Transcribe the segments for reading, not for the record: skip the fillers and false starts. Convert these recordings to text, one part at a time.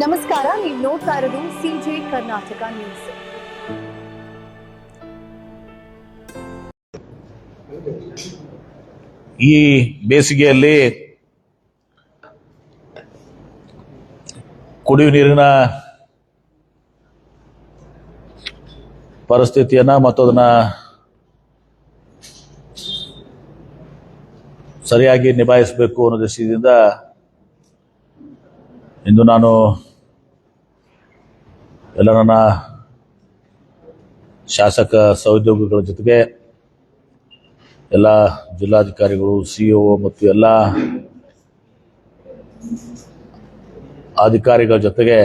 ನಮಸ್ಕಾರ, ನೀವು ನೋಡ್ತಾ ಇರೋದು ಸಿಜೆ ಕರ್ನಾಟಕ ನ್ಯೂಸ್. ಈ ಬೇಸಿಗೆಯಲ್ಲಿ ಕುಡಿಯುವ ನೀರಿನ ಪರಿಸ್ಥಿತಿಯನ್ನ ಮತ್ತು ಅದನ್ನ ಸರಿಯಾಗಿ ನಿಭಾಯಿಸಬೇಕು ಅನ್ನೋ ದೃಷ್ಟಿಯಿಂದ ಇಂದು ನಾನು ಎಲ್ಲ ನನ್ನ ಶಾಸಕ ಸಹೋದ್ಯೋಗಿಗಳ ಜೊತೆಗೆ ಎಲ್ಲ ಜಿಲ್ಲಾಧಿಕಾರಿಗಳು, ಸಿಇಒ ಮತ್ತು ಎಲ್ಲ ಅಧಿಕಾರಿಗಳ ಜೊತೆಗೆ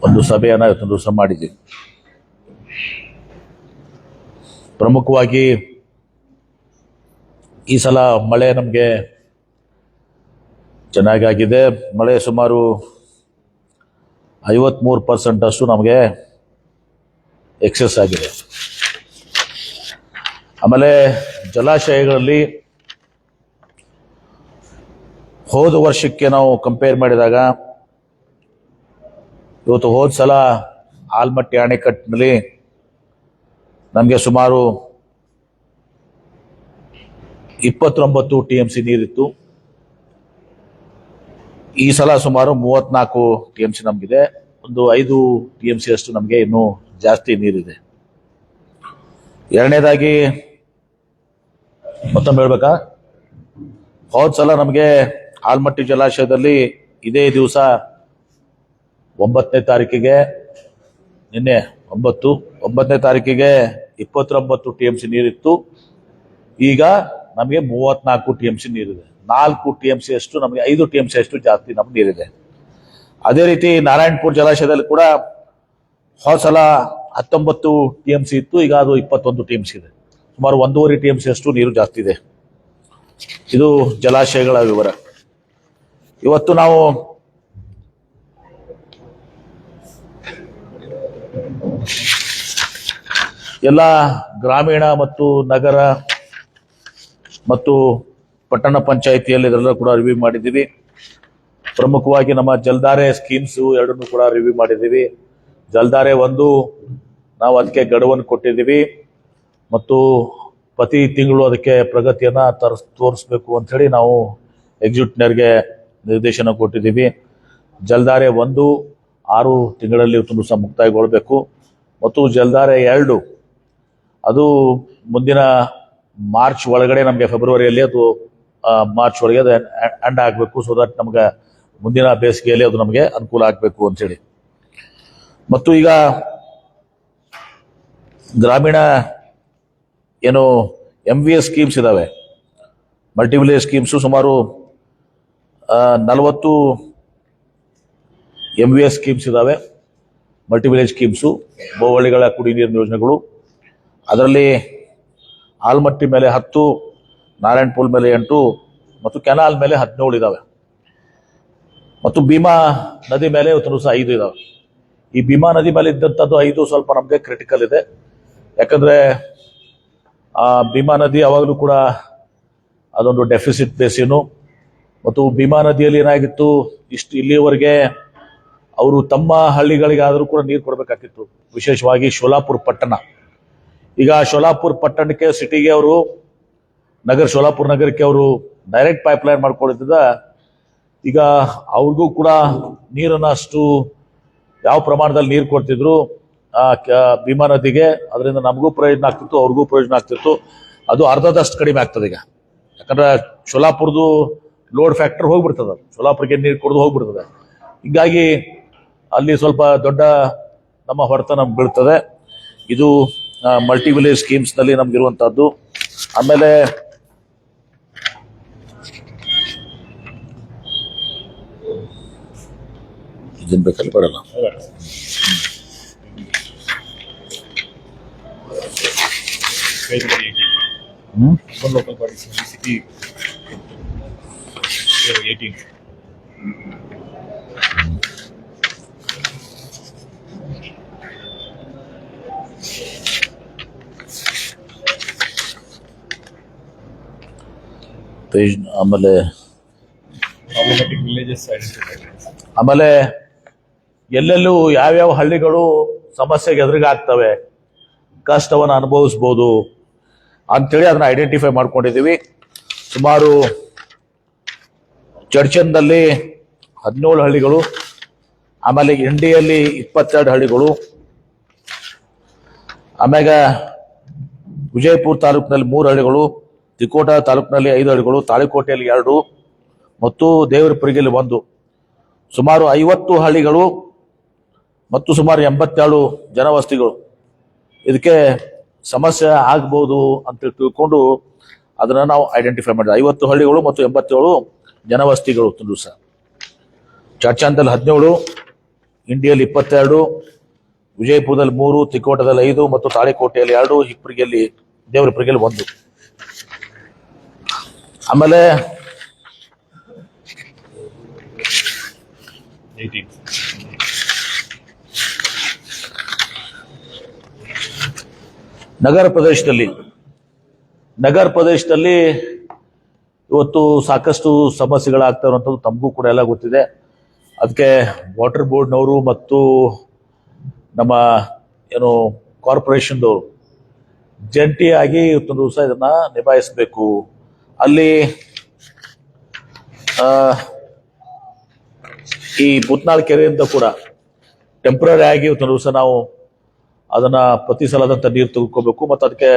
ಒಂದು ಸಭೆಯನ್ನು ಇವತ್ತು ದಿವಸ ಮಾಡಿದ್ದೀವಿ. ಪ್ರಮುಖವಾಗಿ ಈ ಸಲ ಮಳೆ ನಮಗೆ ಚೆನ್ನಾಗಾಗಿದೆ. ಮಳೆ ಸುಮಾರು 53% ಅಷ್ಟು ನಮಗೆ ಎಕ್ಸೆಸ್ ಆಗಿದೆ. ಆಮೇಲೆ ಜಲಾಶಯಗಳಲ್ಲಿ ಹೋದ ವರ್ಷಕ್ಕೆ ನಾವು ಕಂಪೇರ್ ಮಾಡಿದಾಗ ಇವತ್ತು ಹೋದ ಸಲ ಆಲ್ಮಟ್ಟಿ ಅಣೆಕಟ್ಟಿನಲ್ಲಿ ನಮಗೆ ಸುಮಾರು 29 TMC ನೀರಿತ್ತು. ಈ ಸಲ ಸುಮಾರು 34 TMC ನಮಗಿದೆ. ಒಂದು 5 TMC ಅಷ್ಟು ನಮಗೆ ಇನ್ನೂ ಜಾಸ್ತಿ ನೀರಿದೆ. ಎರಡನೇದಾಗಿ ಮತ್ತೊಮ್ಮೆ ಹೇಳ್ಬೇಕಾ, ಹೋದ ಸಲ ನಮಗೆ ಆಲ್ಮಟ್ಟಿ ಜಲಾಶಯದಲ್ಲಿ ಇದೇ ದಿವಸ 9ನೇ ತಾರೀಕಿಗೆ, ನಿನ್ನೆ 9ನೇ ತಾರೀಕಿಗೆ 29 TMC ನೀರಿತ್ತು. ಈಗ ನಮಗೆ 34 TMC ನೀರಿದೆ. 4 TMC ಅಷ್ಟು ನಮಗೆ 5 TMC ಅಷ್ಟು ಜಾಸ್ತಿ ನಮ್ಗೆ ನೀರಿದೆ. ಅದೇ ರೀತಿ ನಾರಾಯಣಪುರ ಜಲಾಶಯದಲ್ಲಿ ಕೂಡ ಹೋದ ಸಲ 19 TMC ಇತ್ತು, ಈಗ ಅದು 21 TMC ಇದೆ. ಸುಮಾರು 1.5 TMC ಅಷ್ಟು ನೀರು ಜಾಸ್ತಿ ಇದೆ. ಇದು ಜಲಾಶಯಗಳ ವಿವರ. ಇವತ್ತು ನಾವು ಎಲ್ಲ ಗ್ರಾಮೀಣ ಮತ್ತು ನಗರ ಮತ್ತು ಪಟ್ಟಣ ಪಂಚಾಯಿತಿಯಲ್ಲಿ ಇದೆಲ್ಲ ಕೂಡ ರಿವ್ಯೂ ಮಾಡಿದ್ದೀವಿ. ಪ್ರಮುಖವಾಗಿ ನಮ್ಮ ಜಲಧಾರೆ ಸ್ಕೀಮ್ಸ್ ಎರಡನ್ನೂ ಕೂಡ ರಿವ್ಯೂ ಮಾಡಿದ್ದೀವಿ. ಜಲಧಾರೆ 1 ನಾವು ಅದಕ್ಕೆ ಗಡುವನ್ನು ಕೊಟ್ಟಿದ್ದೀವಿ ಮತ್ತು ಪ್ರತಿ ತಿಂಗಳು ಅದಕ್ಕೆ ಪ್ರಗತಿಯನ್ನು ತೋರಿಸ್ಬೇಕು ಅಂತ ಹೇಳಿ ನಾವು ಎಕ್ಸಿಕ್ಯೂಟಿವ್ಗೆ ನಿರ್ದೇಶನ ಕೊಟ್ಟಿದ್ದೀವಿ. ಜಲಧಾರೆ 1 6 ತಿಂಗಳಲ್ಲಿ ತುಂಬ ಮುಕ್ತಾಯಗೊಳ್ಳಬೇಕು ಮತ್ತು ಜಲಧಾರೆ 2 ಅದು ಮುಂದಿನ ಮಾರ್ಚ್ ಒಳಗಡೆ, ನಮಗೆ ಫೆಬ್ರವರಿಯಲ್ಲಿ ಅದು ಮಾರ್ಚ್ ಒಳಗೆ ಅದು ಎಂಡ್ ಆಗಬೇಕು. ಸೊ ದಟ್ ನಮ್ಗೆ ಮುಂದಿನ ಬೇಸಿಗೆಯಲ್ಲಿ ಅದು ನಮಗೆ ಅನುಕೂಲ ಆಗಬೇಕು ಅಂತೇಳಿ. ಮತ್ತು ಈಗ ಗ್ರಾಮೀಣ ಏನು MVS ಸ್ಕೀಮ್ಸ್ ಇದಾವೆ, ಮಲ್ಟಿ ವಿಲೇಜ್ ಸ್ಕೀಮ್ಸು ಸುಮಾರು 40 MVS ಸ್ಕೀಮ್ಸ್ ಇದಾವೆ. ಮಲ್ಟಿ ವಿಲೇಜ್ ಸ್ಕೀಮ್ಸು, ಬಹುವಳಿಗಳ ಕುಡಿ ನೀರಿನ ಯೋಜನೆಗಳು. ಅದರಲ್ಲಿ ಆಲ್ಮಟ್ಟಿ ಮೇಲೆ 10, ನಾರಾಯಣಪುರ ಮೇಲೆ 8 ಮತ್ತು ಕೆನಾಲ್ ಮೇಲೆ 17 ಇದಾವೆ. ಮತ್ತು ಭೀಮಾ ನದಿ ಮೇಲೆ 5 ಇದಾವೆ. ಈ ಭೀಮಾ ನದಿ ಮೇಲೆ ಇದ್ದಂಥದ್ದು 5 ಸ್ವಲ್ಪ ನಮಗೆ ಕ್ರಿಟಿಕಲ್ ಇದೆ. ಯಾಕಂದ್ರೆ ಭೀಮಾ ನದಿ ಯಾವಾಗಲೂ ಕೂಡ ಅದೊಂದು ಡೆಫಿಸಿಟ್ ಬೇಸಿನು. ಮತ್ತು ಭೀಮಾ ನದಿಯಲ್ಲಿ ಏನಾಗಿತ್ತು, ಇಲ್ಲಿಯವರೆಗೆ ಅವರು ತಮ್ಮ ಹಳ್ಳಿಗಳಿಗಾದರೂ ಕೂಡ ನೀರು ಕೊಡಬೇಕಾಗಿತ್ತು, ವಿಶೇಷವಾಗಿ ಶೋಲಾಪುರ ಪಟ್ಟಣ. ಈಗ ಶೋಲಾಪುರ ಪಟ್ಟಣಕ್ಕೆ, ಸಿಟಿಗೆ ಅವರು ಶೋಲಾಪುರ ನಗರಕ್ಕೆ ಅವರು ಡೈರೆಕ್ಟ್ ಪೈಪ್ಲೈನ್ ಮಾಡ್ಕೊಂಡಿದ್ದ. ಈಗ ಅವ್ರಿಗೂ ಕೂಡ ನೀರನ್ನು ಅಷ್ಟು ಯಾವ ಪ್ರಮಾಣದಲ್ಲಿ ನೀರು ಕೊಡ್ತಿದ್ರು ಭೀಮಾ ನದಿಗೆ, ಅದರಿಂದ ನಮಗೂ ಪ್ರಯೋಜನ ಆಗ್ತಿತ್ತು, ಅವ್ರಿಗೂ ಪ್ರಯೋಜನ ಆಗ್ತಿತ್ತು. ಅದು ಅರ್ಧದಷ್ಟು ಕಡಿಮೆ ಆಗ್ತದೆ ಈಗ. ಯಾಕಂದ್ರೆ ಶೋಲಾಪುರದು ಲೋಡ್ ಫ್ಯಾಕ್ಟರ್ ಹೋಗ್ಬಿಡ್ತದೆ, ಶೋಲಾಪುರಕ್ಕೆ ನೀರು ಕೊಡೋದು ಹೋಗ್ಬಿಡ್ತದೆ. ಹೀಗಾಗಿ ಅಲ್ಲಿ ಸ್ವಲ್ಪ ದೊಡ್ಡ ನಮ್ಮ ಹೊಡೆತ ನಮ್ಗೆ ಬೀಳ್ತದೆ. ಇದು ಮಲ್ಟಿ ವಿಲೇಜ್ ಸ್ಕೀಮ್ಸ್ ನಲ್ಲಿ ನಮ್ಗಿರುವಂತಹದ್ದು. ಆಮೇಲೆ ಇದನ್ ಬೇಕಲ್ಲಿ ಬರಲ್ಲ. local bodies in the city 18. Page ಆಮೇಲೆ problematic villages identified. ಆಮೇಲೆ ಎಲ್ಲೆಲ್ಲೂ ಯಾವ್ಯಾವ ಹಳ್ಳಿಗಳು ಸಮಸ್ಯೆಗೆ ಎದುರಿಗಾಗ್ತವೆ, ಕಷ್ಟವನ್ನು ಅನುಭವಿಸ್ಬೋದು ಅಂತೇಳಿ ಅದನ್ನ ಐಡೆಂಟಿಫೈ ಮಾಡ್ಕೊಂಡಿದ್ದೀವಿ. ಸುಮಾರು ಚಡ್ಚನ್ದಲ್ಲಿ 17 ಹಳ್ಳಿಗಳು, ಆಮೇಲೆ ಇಂಡಿಯಲ್ಲಿ 22 ಹಳ್ಳಿಗಳು, ಆಮ್ಯಾಗ ವಿಜಯಪುರ ತಾಲೂಕಿನಲ್ಲಿ 3 ಹಳ್ಳಿಗಳು, ತಿಕೋಟ ತಾಲೂಕಿನಲ್ಲಿ 5 ಹಳ್ಳಿಗಳು, ತಾಳಿಕೋಟೆಯಲ್ಲಿ 2 ಮತ್ತು ದೇವರಪುರಿಗೆಯಲ್ಲಿ 1, ಸುಮಾರು 50 ಹಳ್ಳಿಗಳು ಮತ್ತು ಸುಮಾರು 87 ಜನವಸತಿಗಳು. ಇದಕ್ಕೆ ಸಮಸ್ಯೆ ಆಗ್ಬೋದು ಅಂತ ತಿಳ್ಕೊಂಡು ಅದನ್ನ ನಾವು ಐಡೆಂಟಿಫೈ ಮಾಡಿದ್ವಿ. 50 ಹಳ್ಳಿಗಳು ಮತ್ತು 87 ಜನವಸತಿಗಳು ದಿವಸ. ಚಡ್ಚನ್ದಲ್ಲಿ 17, ಇಂಡಿಯಲ್ಲಿ 22, ವಿಜಯಪುರದಲ್ಲಿ 3, ತಿಕೋಟದಲ್ಲಿ 5 ಮತ್ತು ತಾಳಿಕೋಟೆಯಲ್ಲಿ 2, ಹಿಪ್ಪರಿಗೆಯಲ್ಲಿ ದೇವರಪುರಿಗೆಯಲ್ಲಿ 1. ಆಮೇಲೆ 18. ನಗರ ಪ್ರದೇಶದಲ್ಲಿ ಇವತ್ತು ಸಾಕಷ್ಟು ಸಮಸ್ಯೆಗಳಾಗ್ತಾ ಇರುವಂಥದ್ದು ತಮಗೂ ಕೂಡ ಎಲ್ಲ ಗೊತ್ತಿದೆ. ಅದಕ್ಕೆ ವಾಟರ್ ಬೋರ್ಡ್ನವರು ಮತ್ತು ನಮ್ಮ ಏನು ಕಾರ್ಪೊರೇಷನ್ದವರು ಜಂಟಿಯಾಗಿ ಇವತ್ತೊಂದು ದಿವಸ ಇದನ್ನ ನಿಭಾಯಿಸಬೇಕು. ಅಲ್ಲಿ ಈ ಬುತ್ನಾಳ್ ಕೆರೆಯಿಂದ ಕೂಡ ಟೆಂಪ್ರರಿ ಆಗಿ ಇವತ್ತೊಂದು ದಿವಸ ನಾವು ಅದನ್ನ ಪ್ರತಿ ಸಲದಂತ ನೀರು ತೆಗೆದುಕೋಬೇಕು ಮತ್ತು ಅದಕ್ಕೆ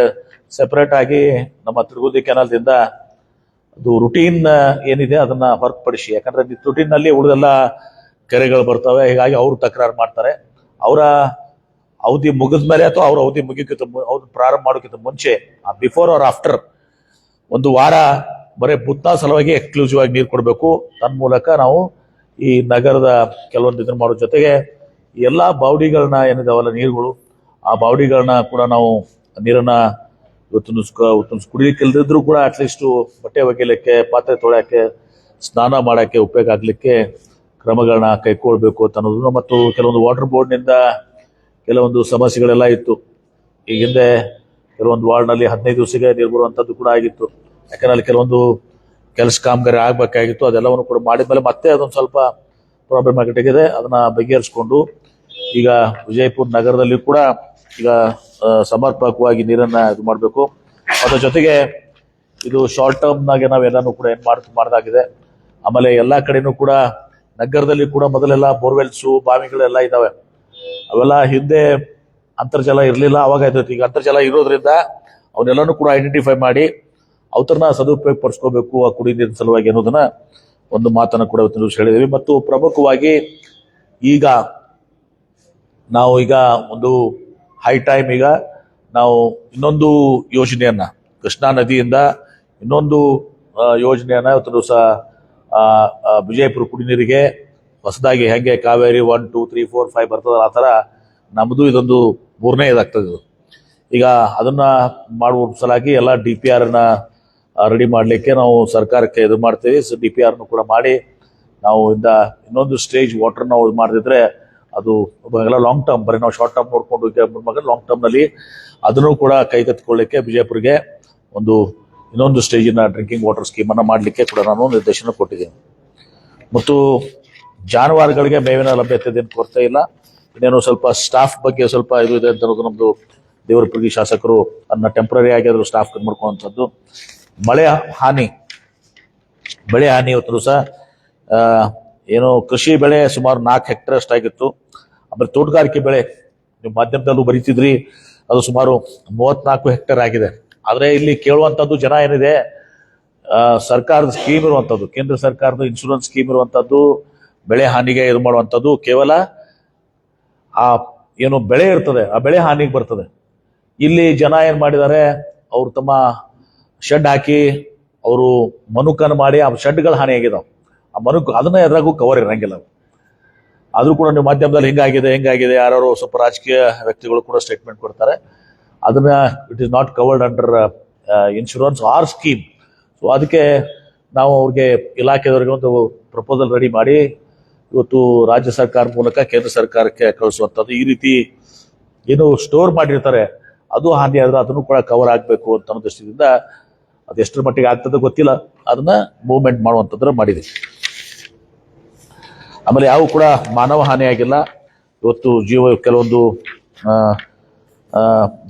ಸೆಪರೇಟ್ ಆಗಿ ನಮ್ಮ ತಿರುಗುದಿ ಕೆನಾಲ್ದಿಂದ ಅದು ರುಟೀನ್ ಏನಿದೆ ಅದನ್ನ ಹೊರತುಪಡಿಸಿ, ಯಾಕಂದ್ರೆ ರುಟೀನ್ ನಲ್ಲಿ ಉಳಿದೆಲ್ಲ ಕೆರೆಗಳು ಬರ್ತವೆ. ಹೀಗಾಗಿ ಅವರು ತಕರಾರು ಮಾಡ್ತಾರೆ. ಅವರ ಅವಧಿ ಮುಗಿದ ಮೇಲೆ ಅಥವಾ ಅವ್ರ ಅವಧಿ ಮುಗಿಯೋಕ್ಕಿಂತ ಅವ್ರು ಪ್ರಾರಂಭ ಮಾಡೋಕ್ಕಿಂತ ಮುಂಚೆ ಬಿಫೋರ್ ಆರ್ ಆಫ್ಟರ್ 1 ವಾರ ಬರೀ ಬುತ್ತಾ ಸಲುವಾಗಿ ಎಕ್ಸ್ಕ್ಲೂಸಿವ್ ಆಗಿ ನೀರು ಕೊಡಬೇಕು. ತನ್ನ ಮೂಲಕ ನಾವು ಈ ನಗರದ ಕೆಲವೊಂದು ಇದನ್ನ ಮಾಡೋ ಜೊತೆಗೆ ಎಲ್ಲಾ ಬಾವಡಿಗಳನ್ನ ಏನಿದಾವಲ್ಲ ನೀರುಗಳು, ಆ ಬಾವಡಿಗಳನ್ನ ಕೂಡ ನಾವು ನೀರನ್ನ ಇವತ್ತು ಕುಡಿಲಿಕ್ಕೆ ಇಲ್ದಿದ್ರು ಕೂಡ ಅಟ್ಲೀಸ್ಟ್ ಬಟ್ಟೆ ಒಗೆಯಲಿಕ್ಕೆ, ಪಾತ್ರೆ ತೊಳೆಯಕ್ಕೆ, ಸ್ನಾನ ಮಾಡಕ್ಕೆ ಉಪಯೋಗ ಆಗ್ಲಿಕ್ಕೆ ಕ್ರಮಗಳನ್ನ ಕೈಗೊಳ್ಬೇಕು ಅಂತ ಅನ್ನೋದನ್ನು. ಮತ್ತು ಕೆಲವೊಂದು ವಾಟರ್ ಬೋರ್ಡ್ನಿಂದ ಕೆಲವೊಂದು ಸಮಸ್ಯೆಗಳೆಲ್ಲ ಇತ್ತು. ಈಗ ಹಿಂದೆ ಕೆಲವೊಂದು ವಾರ್ಡ್ನಲ್ಲಿ 15 ದಿವಸಕ್ಕೆ ನೀರು ಬರುವಂಥದ್ದು ಕೂಡ ಆಗಿತ್ತು. ಯಾಕಂದ್ರೆ ಅಲ್ಲಿ ಕೆಲವೊಂದು ಕೆಲಸ ಕಾಮಗಾರಿ ಆಗ್ಬೇಕಾಗಿತ್ತು. ಅದೆಲ್ಲವನ್ನು ಕೂಡ ಮಾಡಿದ್ಮೇಲೆ ಮತ್ತೆ ಅದೊಂದು ಸ್ವಲ್ಪ ಪ್ರಾಬ್ಲಮ್ಯಾಟಿಕ್ ಆಗಿದೆ. ಅದನ್ನ ಬಗೆಹರಿಸ್ಕೊಂಡು ಈಗ ವಿಜಯಪುರ ನಗರದಲ್ಲಿ ಕೂಡ ಈಗ ಸಮರ್ಪಕವಾಗಿ ನೀರನ್ನ ಇದು ಮಾಡಬೇಕು. ಅದರ ಜೊತೆಗೆ ಇದು ಶಾರ್ಟ್ ಟರ್ಮ್ನಾಗೆ ನಾವೆಲ್ಲಾನು ಕೂಡ ಏನ್ ಮಾಡ್ದಾಗಿದೆ. ಆಮೇಲೆ ಎಲ್ಲಾ ಕಡೆನೂ ಕೂಡ ನಗರದಲ್ಲಿ ಕೂಡ ಮೊದಲೆಲ್ಲ ಬೋರ್ವೆಲ್ಸು, ಬಾವಿಗಳೆಲ್ಲ ಇದಾವೆ. ಅವೆಲ್ಲ ಹಿಂದೆ ಅಂತರ್ಜಲ ಇರಲಿಲ್ಲ, ಅವಾಗ ಇದ್ದೈತಿ. ಈಗ ಅಂತರ್ಜಲ ಇರೋದ್ರಿಂದ ಅವನ್ನೆಲ್ಲಾನು ಕೂಡ ಐಡೆಂಟಿಫೈ ಮಾಡಿ ಅವತರನ್ನ ಸದುಪಯೋಗ ಪಡಿಸ್ಕೋಬೇಕು ಆ ಕುಡಿ ನೀರಿನ ಸಲುವಾಗಿ ಅನ್ನೋದನ್ನ ಒಂದು ಮಾತನ್ನ ಕೂಡ ಇವತ್ತು ಹೇಳಿದೀವಿ. ಮತ್ತು ಪ್ರಮುಖವಾಗಿ ಈಗ ನಾವು ಒಂದು ಹೈ ಟೈಮ್ ಈಗ ನಾವು ಇನ್ನೊಂದು ಯೋಜನೆಯನ್ನ, ಕೃಷ್ಣಾ ನದಿಯಿಂದ ಇನ್ನೊಂದು ಯೋಜನೆಯನ್ನ ಇವತ್ತು ದಿವಸ ವಿಜಯಪುರ ಕುಡಿ ನೀರಿಗೆ ಹೊಸದಾಗಿ ಹೆಂಗೆ ಕಾವೇರಿ 1, 2, 3, 4, 5 ಬರ್ತದಲ್ಲ, ಆ ತರ ನಮ್ದು ಇದೊಂದು 3ನೇ ಇದಾಗ್ತದೆ. ಈಗ ಅದನ್ನ ಮಾಡುವ ಸಲಾಗಿ ಎಲ್ಲ DPR ನ ರೆಡಿ ಮಾಡ್ಲಿಕ್ಕೆ ನಾವು ಸರ್ಕಾರಕ್ಕೆ ಇದು ಮಾಡ್ತೀವಿ. DPR ಕೂಡ ಮಾಡಿ ನಾವು ಇನ್ನೊಂದು ಸ್ಟೇಜ್ ವಾಟರ್ ನಾವು ಮಾಡದಿದ್ರೆ ಅದು ಎಲ್ಲ ಲಾಂಗ್ ಟರ್ಮ್, ಬರೀ ನಾವು ಶಾರ್ಟ್ ಟರ್ಮ್ ನೋಡ್ಕೊಂಡು ಲಾಂಗ್ ಟರ್ಮ್ ನಲ್ಲಿ ಅದನ್ನು ಕೂಡ ಕೈಗೆತ್ತಿಕೊಳ್ಳಿಕ್ಕೆ ವಿಜಯಪುರಿಗೆ ಇನ್ನೊಂದು ಸ್ಟೇಜಿನ ಡ್ರಿಂಕಿಂಗ್ ವಾಟರ್ ಸ್ಕೀಮ್ ಅನ್ನ ಮಾಡಲಿಕ್ಕೆ ಕೂಡ ನಾನು ನಿರ್ದೇಶನ ಕೊಟ್ಟಿದ್ದೇನೆ. ಮತ್ತು ಜಾನುವಾರುಗಳಿಗೆ ಮೇವಿನ ಲಭ್ಯತೆ ಕೊರತೆ ಇಲ್ಲ. ಇನ್ನೇನು ಸ್ವಲ್ಪ ಸ್ಟಾಫ್ ಬಗ್ಗೆ ಸ್ವಲ್ಪ ಇದು ಇದೆ ಅಂತ ಅನ್ನೋದು ನಮ್ದು ದೇವರಪುರಿ ಶಾಸಕರು ಅದನ್ನ ಟೆಂಪ್ರರಿ ಆಗಿ ಅದ್ರ ಸ್ಟಾಫ್ ಮಾಡ್ಕೊಳ್ಳುವಂಥದ್ದು. ಬೆಳೆ ಹಾನಿ ಇವತ್ತು ಸಹ ಏನು ಕೃಷಿ ಬೆಳೆ ಸುಮಾರು 4 ಹೆಕ್ಟೇರ್ ಅಷ್ಟಾಗಿತ್ತು. ಆಮೇಲೆ ತೋಟಗಾರಿಕೆ ಬೆಳೆ ನೀವು ಮಾಧ್ಯಮದಲ್ಲೂ ಬರೀತಿದ್ರಿ, ಅದು ಸುಮಾರು 34 ಹೆಕ್ಟೇರ್ ಆಗಿದೆ. ಆದ್ರೆ ಇಲ್ಲಿ ಕೇಳುವಂತದ್ದು ಜನ ಏನಿದೆ, ಸರ್ಕಾರದ ಸ್ಕೀಮ್ ಇರುವಂತದ್ದು, ಕೇಂದ್ರ ಸರ್ಕಾರದ ಇನ್ಶೂರೆನ್ಸ್ ಸ್ಕೀಮ್ ಇರುವಂತದ್ದು, ಬೆಳೆ ಹಾನಿಗೆ ಇದು ಮಾಡುವಂಥದ್ದು ಕೇವಲ ಆ ಏನು ಬೆಳೆ ಇರ್ತದೆ ಆ ಬೆಳೆ ಹಾನಿಗೆ ಬರ್ತದೆ. ಇಲ್ಲಿ ಜನ ಏನ್ ಮಾಡಿದ್ದಾರೆ, ಅವ್ರು ತಮ್ಮ ಶೆಡ್ ಹಾಕಿ ಅವರು ಮನುಕನ್ನು ಮಾಡಿ ಆ ಶೆಡ್ಗಳ ಹಾನಿ ಆಗಿದಾವೆ. ಆ ಮನುಕು ಅದನ್ನ ಎದ್ರಾಗೂ ಕವರ್ ಇರಂಗಿಲ್ಲ. ಆದ್ರೂ ಕೂಡ ನೀವು ಮಾಧ್ಯಮದಲ್ಲಿ ಹಿಂಗಾಗಿದೆ ಯಾರು ಸ್ವಲ್ಪ ರಾಜಕೀಯ ವ್ಯಕ್ತಿಗಳು ಕೂಡ ಸ್ಟೇಟ್ಮೆಂಟ್ ಕೊಡ್ತಾರೆ. ಅದನ್ನ it is not covered under insurance or scheme. So ಅದಕ್ಕೆ ನಾವು ಅವ್ರಿಗೆ ಇಲಾಖೆದವರಿಗೆ ಒಂದು ಪ್ರಪೋಸಲ್ ರೆಡಿ ಮಾಡಿ ಇವತ್ತು ರಾಜ್ಯ ಸರ್ಕಾರ ಮೂಲಕ ಕೇಂದ್ರ ಸರ್ಕಾರಕ್ಕೆ ಕಳಿಸುವಂಥದ್ದು. ಈ ರೀತಿ ಏನು ಸ್ಟೋರ್ ಮಾಡಿರ್ತಾರೆ ಅದು ಹಾನಿ ಆದ್ರೆ ಅದನ್ನು ಕೂಡ ಕವರ್ ಆಗಬೇಕು ಅಂತ ಅನ್ನೋ ದೃಷ್ಟಿಯಿಂದ ಅದೆಷ್ಟರ ಮಟ್ಟಿಗೆ ಆಗ್ತದೆ ಗೊತ್ತಿಲ್ಲ, ಅದನ್ನ ಮೂವ್ಮೆಂಟ್ ಮಾಡುವಂಥದ್ರ ಮಾಡಿದೆ. ಆಮೇಲೆ ಯಾವ ಕೂಡ ಮಾನವ ಹಾನಿ ಆಗಿಲ್ಲ. ಇವತ್ತು ಕೆಲವೊಂದು ಆ, ಆ,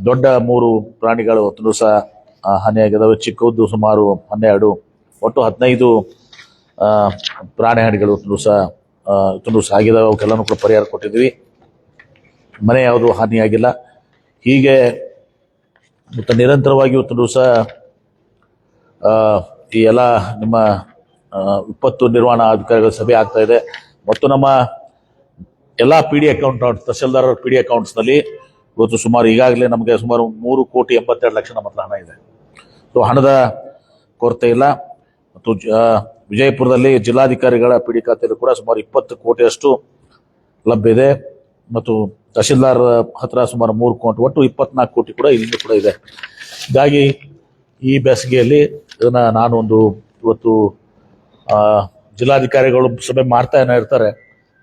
ದೊಡ್ಡ 3 ಪ್ರಾಣಿಗಳು ಇವತ್ತು ದಿವಸ ಹಾನಿಯಾಗಿದ್ದಾವೆ. ಚಿಕ್ಕದ್ದು ಸುಮಾರು 12, ಒಟ್ಟು 15 ಪ್ರಾಣಿ ಹಾನಿಗಳು ಇವತ್ತು ದಿವಸ ಆಗಿದ್ದಾವೆ. ಅವಕ್ಕೆಲ್ಲನೂ ಕೂಡ ಪರಿಹಾರ ಕೊಟ್ಟಿದ್ವಿ. ಮನೆ ಯಾವುದು ಹಾನಿಯಾಗಿಲ್ಲ. ಹೀಗೆ ಮತ್ತು ನಿರಂತರವಾಗಿ ಇವತ್ತು ದಿವಸ ಈ ಎಲ್ಲ ನಿಮ್ಮ ವಿಪತ್ತು ನಿರ್ವಹಣಾ ಅಧಿಕಾರಿಗಳ ಸಭೆ ಆಗ್ತಾ ಇದೆ. ಮತ್ತು ನಮ್ಮ ಎಲ್ಲ PD ಅಕೌಂಟ್ ತಹಶೀಲ್ದಾರ್ PD ಅಕೌಂಟ್ಸ್ನಲ್ಲಿ ಇವತ್ತು ಸುಮಾರು ಈಗಾಗಲೇ ನಮಗೆ ಸುಮಾರು 3,82,00,000 ನಮ್ಮ ಹತ್ರ ಹಣ ಇದೆ. ಸೊ ಹಣದ ಕೊರತೆ ಇಲ್ಲ. ಮತ್ತು ವಿಜಯಪುರದಲ್ಲಿ ಜಿಲ್ಲಾಧಿಕಾರಿಗಳ PD ಖಾತೆಯಲ್ಲಿ ಕೂಡ ಸುಮಾರು 20 ಕೋಟಿಯಷ್ಟು ಲಭ್ಯ ಇದೆ. ಮತ್ತು ತಹಶೀಲ್ದಾರ್ ಹತ್ರ ಸುಮಾರು 3 ಕೋಟಿ, ಒಟ್ಟು 24 ಕೋಟಿ ಕೂಡ ಇಲ್ಲಿ ಕೂಡ ಇದೆ. ಹೀಗಾಗಿ ಈ ಬೇಸಿಗೆಯಲ್ಲಿ ಇದನ್ನ ನಾನು ಇವತ್ತು ಜಿಲ್ಲಾಧಿಕಾರಿಗಳು ಸಭೆ ಮಾಡ್ತಾ ಇರ್ತಾರೆ.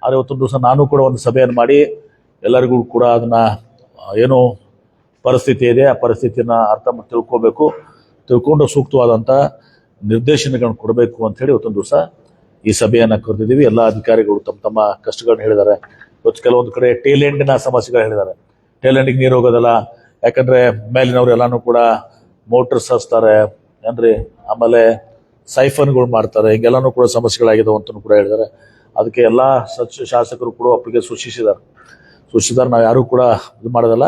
ಆದರೆ ಇವತ್ತೊಂದು ದಿವಸ ನಾನು ಕೂಡ ಒಂದು ಸಭೆಯನ್ನು ಮಾಡಿ ಎಲ್ಲರಿಗೂ ಕೂಡ ಅದನ್ನ ಏನು ಪರಿಸ್ಥಿತಿ ಇದೆ ಆ ಪರಿಸ್ಥಿತಿಯನ್ನ ತಿಳ್ಕೊಂಡು ಸೂಕ್ತವಾದಂಥ ನಿರ್ದೇಶನಗಳನ್ನು ಕೊಡಬೇಕು ಅಂತ ಹೇಳಿ ಇವತ್ತೊಂದು ದಿವಸ ಈ ಸಭೆಯನ್ನು ಕರೆದಿದ್ದೀವಿ. ಎಲ್ಲ ಅಧಿಕಾರಿಗಳು ತಮ್ಮ ಕಷ್ಟಗಳನ್ನ ಹೇಳಿದ್ದಾರೆ. ಇವತ್ತು ಕೆಲವೊಂದು ಕಡೆ ಟೇಲ್ ಎಂಡಿನ ಸಮಸ್ಯೆಗಳು ಹೇಳಿದ್ದಾರೆ. ಟೇಲ್ ಎಂಡಿಗೆ ನೀರು ಹೋಗೋದಲ್ಲ, ಯಾಕಂದ್ರೆ ಮೇಲಿನವರು ಎಲ್ಲಾನು ಕೂಡ ಮೋಟರ್ಸ್ ಹಚ್ತಾರೆ ಏನ್ರಿ, ಆಮೇಲೆ ಸೈಫನ್ಗಳು ಮಾಡ್ತಾರೆ, ಹಿಂಗೆಲ್ಲಾನು ಕೂಡ ಸಮಸ್ಯೆಗಳಾಗಿದ್ದಾವೆ ಅಂತ ಕೂಡ ಹೇಳಿದ್ದಾರೆ. ಅದಕ್ಕೆ ಎಲ್ಲ ಶಾಸಕರು ಕೂಡ ಒಪ್ಪಿಗೆ ಸೂಚಿಸಿದ್ದಾರೆ. ನಾವು ಯಾರು ಕೂಡ ಇದು ಮಾಡೋದಲ್ಲ.